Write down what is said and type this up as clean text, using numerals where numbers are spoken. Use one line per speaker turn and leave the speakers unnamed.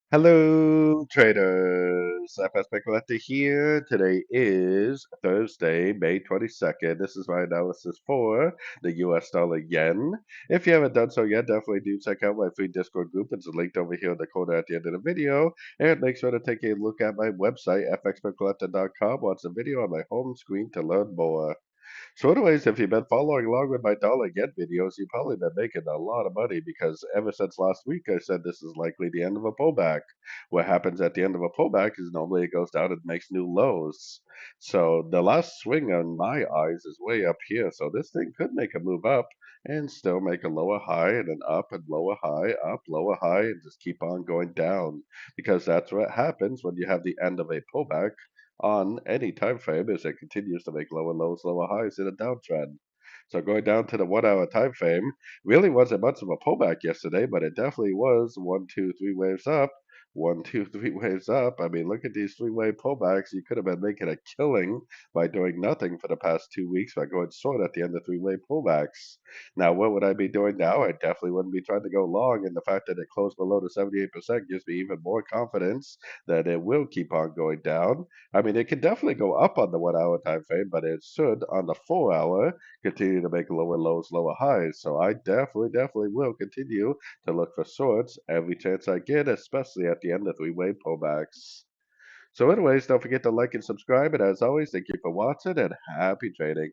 Hello, traders. FX Pip Collector here. Today is Thursday, May 22nd. This is my analysis for the US dollar yen. If you haven't done so yet, definitely do check out my free Discord group. It's linked over here in the corner at the end of the video. And make sure to take a look at my website, fxpipcollector.com. Watch the video on my home screen to learn more. So anyways, if you've been following along with my dollar yen videos, you've probably been making a lot of money because ever since last week, I said this is likely the end of a pullback. What happens at the end of a pullback is normally it goes down and makes new lows. So the last swing on my eyes is way up here. So this thing could make a move up and still make a lower high and an up and lower high, up, lower high, and just keep on going down because that's what happens when you have the end of a pullback on any time frame as it continues to make lower lows, lower highs in a downtrend. So going down to the 1 hour time frame, really wasn't much of a pullback yesterday, but it definitely was one, two, three waves up. One, two, three waves up. I mean, look at these three-wave pullbacks. You could have been making a killing by doing nothing for the past 2 weeks by going short at the end of three-wave pullbacks. Now, what would I be doing now? I definitely wouldn't be trying to go long, and the fact that it closed below the 78% gives me even more confidence that it will keep on going down. I mean, it can definitely go up on the 1 hour time frame, but it should on the 4 hour continue to make lower lows, lower highs. So I definitely will continue to look for shorts every chance I get, especially at the end of three-way pullbacks. So anyways, don't forget to like and subscribe. And as always, thank you for watching and happy trading.